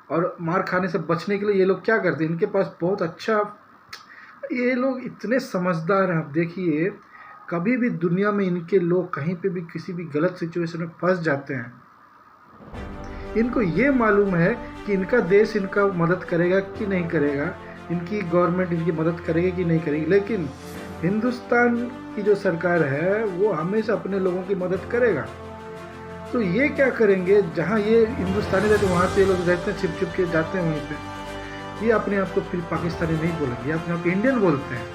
और मार खाने से बचने के लिए ये लोग क्या करते हैं, इनके पास बहुत अच्छा, ये लोग इतने समझदार हैं। आप देखिए, कभी भी दुनिया में इनके लोग कहीं पे भी किसी भी गलत सिचुएशन में फंस जाते हैं, इनको ये मालूम है कि इनका देश इनका मदद करेगा कि नहीं करेगा, इनकी गवर्नमेंट इनकी मदद करेगी कि नहीं करेगी। लेकिन हिंदुस्तान की जो सरकार है वो हमेशा अपने लोगों की मदद करेगा। तो ये क्या करेंगे, जहाँ ये हिंदुस्तानी रहते वहाँ से ये लोग रहते हैं, छिप छिप के जाते हैं वहीं पे। ये अपने आप को फिर पाकिस्तानी नहीं बोलेंगे, ये अपने आप को इंडियन बोलते हैं।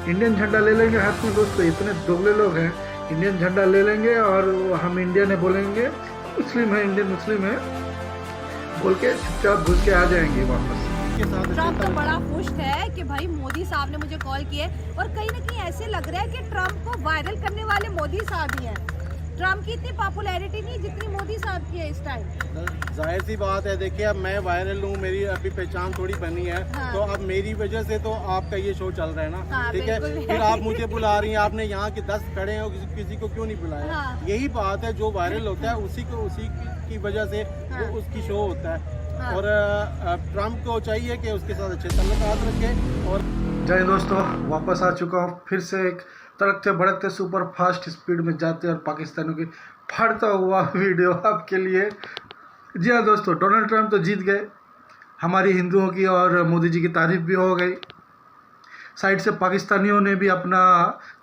इंडियन झंडा ले लेंगे हाथ में। दोस्तों, इतने दोगले लोग हैं, इंडियन झंडा ले लेंगे और हम इंडियन है बोलेंगे, मुस्लिम है, इंडियन मुस्लिम है बोल के चुपचाप घुस के आ जाएंगे वापस। ट्रम्प तो बड़ा खुश है कि भाई मोदी साहब ने मुझे कॉल किया, और कहीं ना कहीं ऐसे लग रहा है कि ट्रम्प को वायरल करने वाले मोदी साहब ही हैं। ट्रम्प की इतनी पॉपुलैरिटी नहीं जितनी मोदी साहब की है इस टाइम। जाहिर सी बात है, देखिए अब मैं वायरल हूँ, मेरी अभी पहचान थोड़ी बनी है। हाँ। तो अब मेरी वजह से तो आपका ये शो चल रहा है ना। हाँ, ठीक है, फिर आप मुझे बुला रही हैं, आपने यहाँ के 10 खड़े हो, किसी को क्यों नहीं बुलाया? हाँ। यही बात है, जो वायरल होता है उसी की वजह से हाँ। वो उसकी शो होता है। हाँ। और ट्रम्प को चाहिए कि उसके साथ अच्छे ताल्लुकात रखे। और जय दोस्तों, वापस आ चुका हूँ फिर से एक तड़कते भड़कते सुपर फास्ट स्पीड में जाते और पाकिस्तानियों की फाड़ता हुआ वीडियो आपके लिए। जी हाँ दोस्तों, डोनाल्ड ट्रम्प तो जीत गए, हमारी हिंदुओं की और मोदी जी की तारीफ भी हो गई। साइड से पाकिस्तानियों ने भी अपना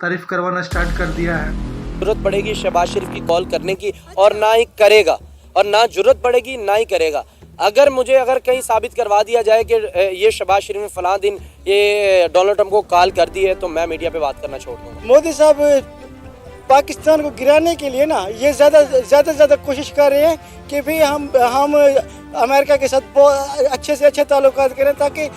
तारीफ करवाना स्टार्ट कर दिया है। जरूरत पड़ेगी शहबाज शरीफ की कॉल करने की, और ना ही करेगा, और ना जरूरत पड़ेगी ना ही करेगा। अगर कहीं साबित करवा दिया जाए कि ये शहबाज शरीफ ने फलां दिन ये डोनाल्ड ट्रम्प को कॉल कर दी है, तो मैं मीडिया पे बात करना छोड़ दूंगा। मोदी साहब पाकिस्तान को गिराने के लिए ना ये ज़्यादा कोशिश कर रहे हैं कि भी हम अमेरिका के साथ बहुत अच्छे से अच्छे ताल्लुकात करें, ताकि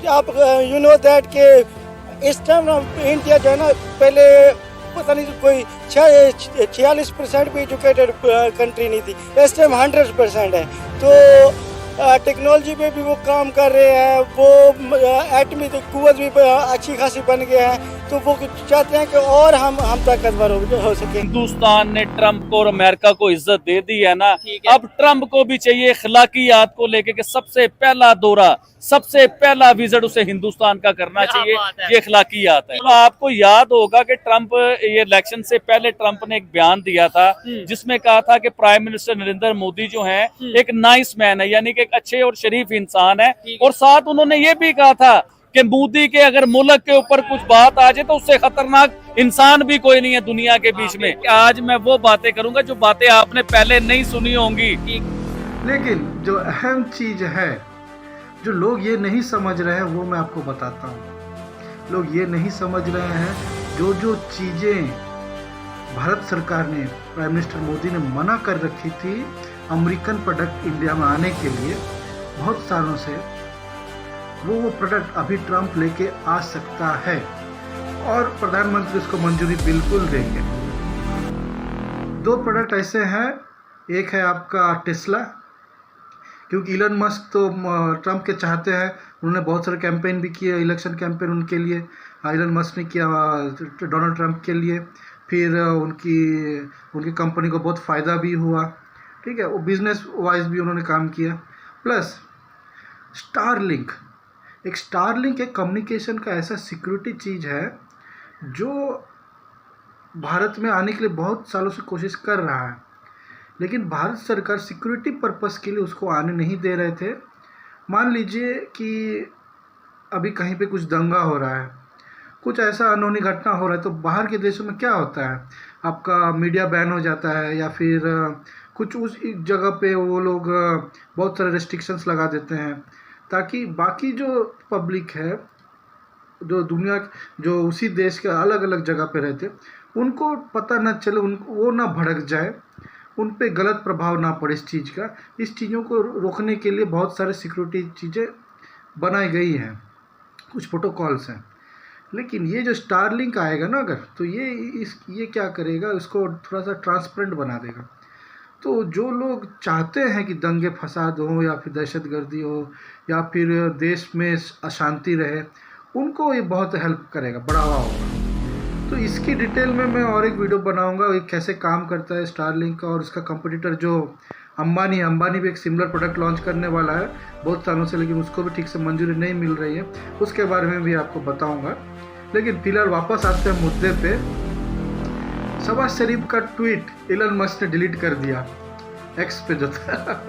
आप यू नो दैट के इस टाइम ना इंडिया जो है ना, पहले पता नहीं कोई 46% भी एजुकेटेड कंट्री नहीं थी, इस टाइम 100% है। तो टेक्नोलॉजी पे भी वो काम कर रहे हैं, वो एटमी कुव्वत भी अच्छी खासी बन गया है। तो वो चाहते हैं कि और हम ताकतवर हो सके। हिंदुस्तान ने ट्रम्प को और अमेरिका को इज्जत दे दी है ना, अब ट्रम्प को भी चाहिए अखलाकियात को लेके कि सबसे पहला दौरा, सबसे पहला विजिट उसे हिंदुस्तान का करना चाहिए। ये अखलाकियात है। तो आपको याद होगा कि ट्रम्प ये इलेक्शन से पहले ट्रम्प ने एक बयान दिया था जिसमें कहा था कि प्राइम मिनिस्टर नरेंद्र मोदी जो हैं एक नाइस मैन है, यानी कि एक अच्छे और शरीफ इंसान है। और साथ उन्होंने ये भी कहा था कि मोदी के अगर मुल्क के ऊपर कुछ बात आ जाए तो उससे खतरनाक इंसान भी कोई नहीं है दुनिया के बीच में। आज मैं वो बातें करूंगा जो बातें आपने पहले नहीं सुनी होंगी। लेकिन जो अहम चीज है, जो लोग ये नहीं समझ रहे हैं, वो मैं आपको बताता हूँ। लोग ये नहीं समझ रहे हैं जो चीजें भारत सरकार ने, प्राइम मिनिस्टर मोदी ने मना कर रखी थी अमेरिकन प्रोडक्ट इंडिया में आने के लिए बहुत सालों से, वो प्रोडक्ट अभी ट्रम्प लेके आ सकता है और प्रधानमंत्री उसको मंजूरी बिल्कुल देंगे। 2 प्रोडक्ट ऐसे हैं, एक है आपका टेस्ला, क्योंकि इलन मस्क तो ट्रम्प के चाहते हैं, उन्होंने बहुत सारे कैंपेन भी किए, इलेक्शन कैंपेन उनके लिए इलन मस्क ने किया डोनाल्ड ट्रम्प के लिए। फिर उनकी कंपनी को बहुत फ़ायदा भी हुआ, ठीक है, वो बिजनेस वाइज भी उन्होंने काम किया। प्लस स्टारलिंक, एक कम्युनिकेशन का ऐसा सिक्योरिटी चीज़ है जो भारत में आने के लिए बहुत सालों से कोशिश कर रहा है, लेकिन भारत सरकार सिक्योरिटी पर्पस के लिए उसको आने नहीं दे रहे थे। मान लीजिए कि अभी कहीं पे कुछ दंगा हो रहा है, कुछ ऐसा अनहोनी घटना हो रहा है, तो बाहर के देशों में क्या होता है, आपका मीडिया बैन हो जाता है, या फिर कुछ उस जगह पे वो लोग बहुत सारे रेस्ट्रिक्शंस लगा देते हैं, ताकि बाकी जो पब्लिक है, जो उसी देश के अलग अलग जगह पे रहते, उनको पता ना चले, वो ना भड़क जाए, उन पे गलत प्रभाव ना पड़े इस चीज़ का। इस चीज़ों को रोकने के लिए बहुत सारे सिक्योरिटी चीज़ें बनाई गई हैं, कुछ प्रोटोकॉल्स हैं। लेकिन ये जो स्टारलिंक आएगा ना अगर, तो ये क्या करेगा, इसको थोड़ा सा ट्रांसपेरेंट बना देगा। तो जो लोग चाहते हैं कि दंगे फसाद हो, या फिर दहशतगर्दी हो, या फिर देश में अशांति रहे, उनको ये बहुत हेल्प करेगा, बढ़ावा होगा। तो इसकी डिटेल में मैं और एक वीडियो बनाऊंगा, ये कैसे काम करता है स्टारलिंक का, और इसका कंपटीटर जो अंबानी भी एक सिमिलर प्रोडक्ट लॉन्च करने वाला है बहुत सालों से, लेकिन उसको भी ठीक से मंजूरी नहीं मिल रही है, उसके बारे में भी आपको बताऊंगा। लेकिन फिलहाल वापस आते हैं मुद्दे पे। शहबाज शरीफ का ट्वीट एलन मस्क ने डिलीट कर दिया, एक्स पे जो था।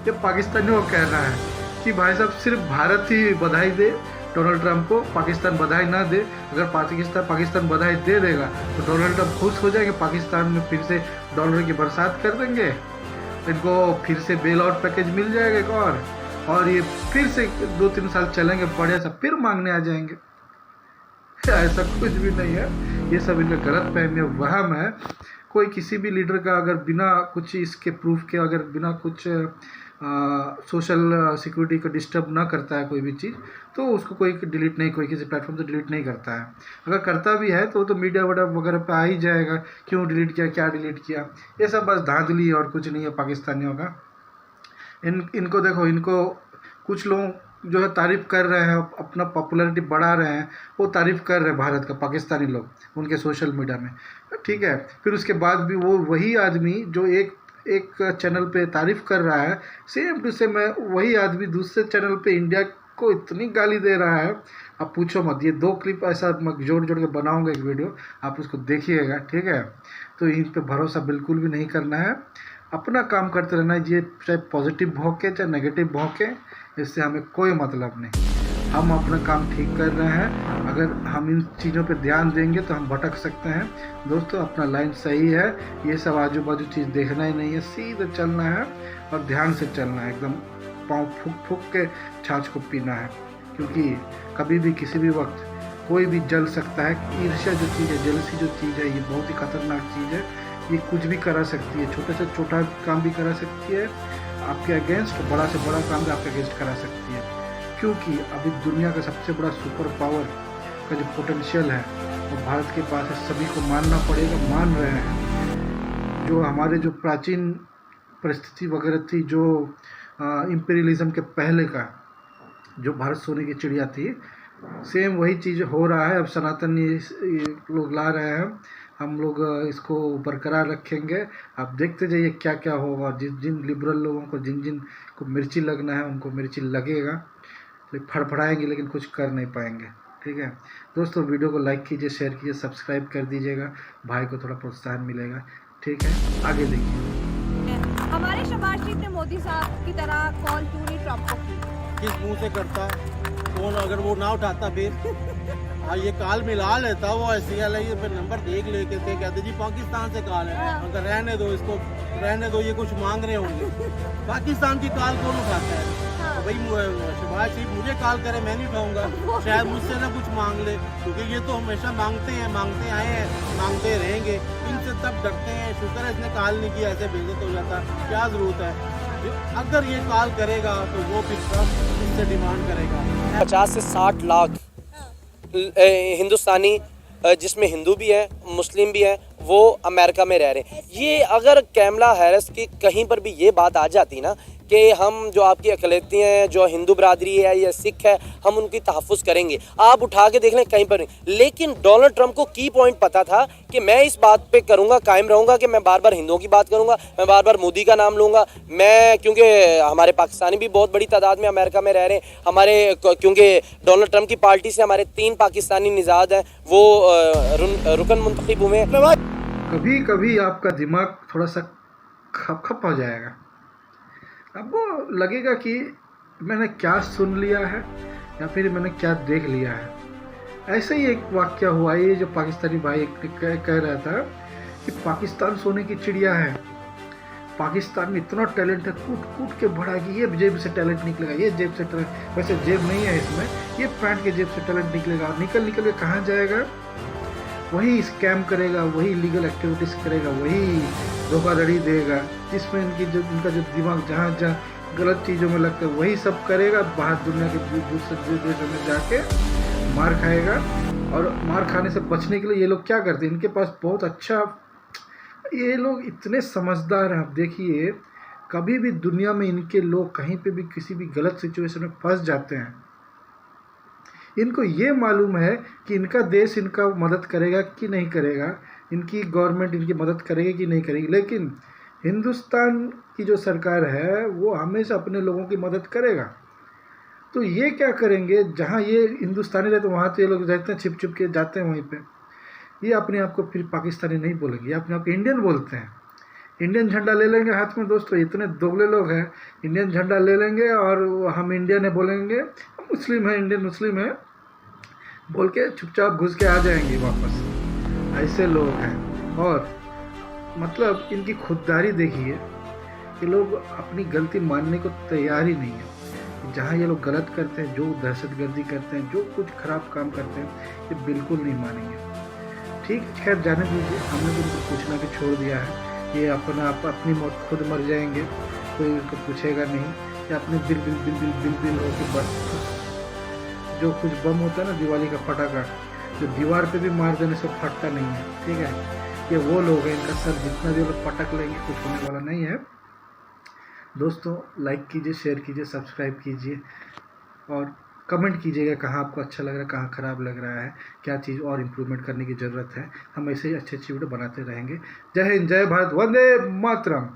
ये पाकिस्तानियों को कह रहा है कि भाई साहब सिर्फ भारत ही बधाई दे डोनाल्ड ट्रंप को, पाकिस्तान बधाई ना दे। अगर पाकिस्तान बधाई दे देगा तो डोनाल्ड ट्रंप खुश हो जाएंगे, पाकिस्तान में फिर से डॉलर की बरसात कर देंगे, इनको फिर से बेल आउट पैकेज मिल जाएगा एक और ये फिर से 2-3 साल चलेंगे बढ़िया सा, फिर मांगने आ जाएंगे। ऐसा कुछ भी नहीं है, ये सब इनका गलत फहमी वहम है। कोई किसी भी लीडर का अगर बिना कुछ इसके प्रूफ के, अगर बिना कुछ सोशल सिक्योरिटी को डिस्टर्ब ना करता है कोई भी चीज़, तो उसको कोई डिलीट नहीं, कोई किसी प्लेटफॉर्म से डिलीट नहीं करता है। अगर करता भी है तो मीडिया वगैरह पे आ ही जाएगा, क्यों डिलीट किया, क्या डिलीट किया। ये सब बस धांधली और कुछ नहीं है पाकिस्तानियों का। इनको देखो, इनको कुछ लोग जो है तारीफ़ कर रहे हैं, अपना पॉपुलैरिटी बढ़ा रहे हैं, वो तारीफ़ कर रहे हैं भारत का, पाकिस्तानी लोग उनके सोशल मीडिया में, ठीक है। फिर उसके बाद भी वो वही आदमी जो एक चैनल पे तारीफ़ कर रहा है, सेम टू सेम वही आदमी दूसरे चैनल पे इंडिया को इतनी गाली दे रहा है, आप पूछो मत। ये 2 क्लिप ऐसा मैं जोड़ के बनाऊंगा एक वीडियो, आप उसको देखिएगा, ठीक है। तो इन पे भरोसा बिल्कुल भी नहीं करना है, अपना काम करते रहना है। ये चाहे पॉजिटिव भौंके चाहे नेगेटिव भौंके, इससे हमें कोई मतलब नहीं। हम अपना काम ठीक कर रहे हैं, अगर हम इन चीज़ों पे ध्यान देंगे तो हम भटक सकते हैं। दोस्तों, अपना लाइन सही है, ये सब आजू बाजू चीज़ देखना ही नहीं है, सीधे चलना है और ध्यान से चलना है, एकदम पाँव फूक के छाछ को पीना है, क्योंकि कभी भी किसी भी वक्त कोई भी जल सकता है। ईर्ष्या जो चीज़ है, जेलसी जो चीज़ है, ये बहुत ही खतरनाक चीज़ है, ये कुछ भी करा सकती है, छोटे से छोटा काम भी करा सकती है आपके अगेंस्ट, बड़ा से बड़ा काम भी आपके अगेंस्ट करा सकती है। क्योंकि अभी दुनिया का सबसे बड़ा सुपर पावर का जो पोटेंशियल है वो भारत के पास है, सभी को मानना पड़ेगा, मान रहे हैं। जो हमारे जो प्राचीन परिस्थिति वगैरह थी, जो इम्पीरियलिज्म के पहले का जो भारत सोने की चिड़िया थी, सेम वही चीज़ हो रहा है। अब सनातन ये लोग ला रहे हैं, हम लोग इसको बरकरार रखेंगे। आप देखते जाइए क्या क्या होगा। जिन लिबरल लोगों को, जिन को मिर्ची लगना है उनको मिर्ची लगेगा, फड़फड़ाएंगे लेकिन कुछ कर नहीं पाएंगे, ठीक है। दोस्तों, वीडियो को लाइक कीजिए, शेयर कीजिए, सब्सक्राइब कर दीजिएगा, भाई को थोड़ा प्रोत्साहन मिलेगा, ठीक है। आगे देखिए, हमारे शहबाज शरीफ ने मोदी साहब की तरह कॉल क्यों नहीं ट्रंप को की? किस मुंह से करता फोन? अगर वो ना उठाता फिर ये कॉल मिला लेता, वो ऐसी फिर नंबर देख लेके कहते जी पाकिस्तान से कॉल है, अगर रहने दो इसको, रहने दो, ये कुछ मांग रहे होंगे। पाकिस्तान की कॉल कौन उठाता है? भाई शहबाज शरीफ मुझे कॉल करे, मैं नहीं उठाऊंगा, शायद मुझसे ना कुछ मांग ले, क्योंकि ये तो हमेशा मांगते हैं, मांगते आए हैं, मांगते रहेंगे। इनसे तब डरते हैं, शुक्र है इसने कॉल नहीं किया, ऐसे बेइज्जत हो जाता, क्या जरूरत है। अगर ये कॉल करेगा तो वो फिर ट्रंप इससे डिमांड करेगा 50 से 60 लाख हिंदुस्तानी, जिसमें हिंदू भी है, मुस्लिम भी है, वो अमेरिका में रह रहे हैं। ये अगर कैमला हैरिस की कहीं पर भी ये बात आ जाती ना कि हम जो आपकी अक़लियतें हैं, जो हिंदू बरादरी है या सिख है, हम उनकी तहफ़्फ़ुज़ करेंगे, आप उठा के देख लें, कहीं पर नहीं। लेकिन डोनाल्ड ट्रंप को की पॉइंट पता था कि मैं इस बात पे करूँगा, कायम रहूँगा कि मैं बार बार हिंदुओं की बात करूँगा, मैं बार बार मोदी का नाम लूँगा, मैं, क्योंकि हमारे पाकिस्तानी भी बहुत बड़ी तादाद में अमेरिका में रह रहे हैं, हमारे, क्योंकि डोनाल्ड ट्रंप की पार्टी से हमारे 3 पाकिस्तानी निज़ाद हैं, वो रुकन मुंतखब हुए हैं। कभी कभी आपका दिमाग थोड़ा सा खप हो जाएगा, अब वो लगेगा कि मैंने क्या सुन लिया है या फिर मैंने क्या देख लिया है। ऐसे ही एक वाक्य हुआ, ये जो पाकिस्तानी भाई कह रहा था कि पाकिस्तान सोने की चिड़िया है, पाकिस्तान में इतना टैलेंट है, कूट कूट के बढ़ा कि ये जेब से टैलेंट निकलेगा, ये जेब से टैलेंट, वैसे जेब नहीं है इसमें, ये पैंट के जेब से टैलेंट निकलेगा, निकल के कहाँ जाएगा, वही स्कैम करेगा, वही लीगल एक्टिविटीज़ करेगा, वही धोखाधड़ी देगा, जिसमें इनका जो दिमाग जहाँ गलत चीज़ों में लगता है वही सब करेगा। बाहर दुनिया के दूसरे देशों में जाके मार खाएगा, और मार खाने से बचने के लिए ये लोग क्या करते हैं, इनके पास बहुत अच्छा, ये लोग इतने समझदार हैं। आप देखिए, कभी भी दुनिया में इनके लोग कहीं पे भी किसी भी गलत सिचुएशन में फंस जाते हैं, इनको ये मालूम है कि इनका देश इनका मदद करेगा कि नहीं करेगा, इनकी गवर्नमेंट इनकी मदद करेगी कि नहीं करेगी, लेकिन हिंदुस्तान की जो सरकार है वो हमेशा अपने लोगों की मदद करेगा। तो ये क्या करेंगे, जहाँ ये हिंदुस्तानी रहते वहाँ तो ये लोग रहते हैं, छिप छिप के जाते हैं वहीं पे। ये अपने आप को फिर पाकिस्तानी नहीं बोलेंगे, ये अपने आप को इंडियन बोलते हैं। इंडियन झंडा ले लेंगे हाथ में दोस्तों, इतने दोगले लोग हैं। इंडियन झंडा ले लेंगे और हम इंडियन है बोलेंगे, मुस्लिम है, इंडियन मुस्लिम है बोल के चुपचाप घुस के आ जाएंगे वापस। ऐसे लोग हैं। और मतलब इनकी खुददारी देखिए कि लोग अपनी गलती मानने को तैयार ही नहीं है। जहाँ ये लोग गलत करते हैं, जो दहशतगर्दी करते हैं, जो कुछ खराब काम करते हैं, ये बिल्कुल नहीं मानेंगे। ठीक, खैर जाने दीजिए, हमने तो उनको पूछना भी छोड़ दिया है। ये अपना अपनी मौत खुद मर जाएंगे, कोई उनको पूछेगा नहीं। ये अपने bill bill bill bill bill bill हो के बस। जो कुछ बम होता है ना, दिवाली का पटाखा, जो दीवार पे भी मार देने से फटता नहीं है, ठीक है, ये वो लोग हैं। इनका सर जितना भी लोग पटक लेंगे कुछ होने वाला नहीं है। दोस्तों लाइक कीजिए, शेयर कीजिए, सब्सक्राइब कीजिए और कमेंट कीजिएगा कहाँ आपको अच्छा लग रहा है, कहाँ ख़राब लग रहा है, क्या चीज़ और इम्प्रूवमेंट करने की ज़रूरत है। हम ऐसे ही अच्छी अच्छी वीडियो बनाते रहेंगे। जय हिंद, जय भारत, वंदे मातरम।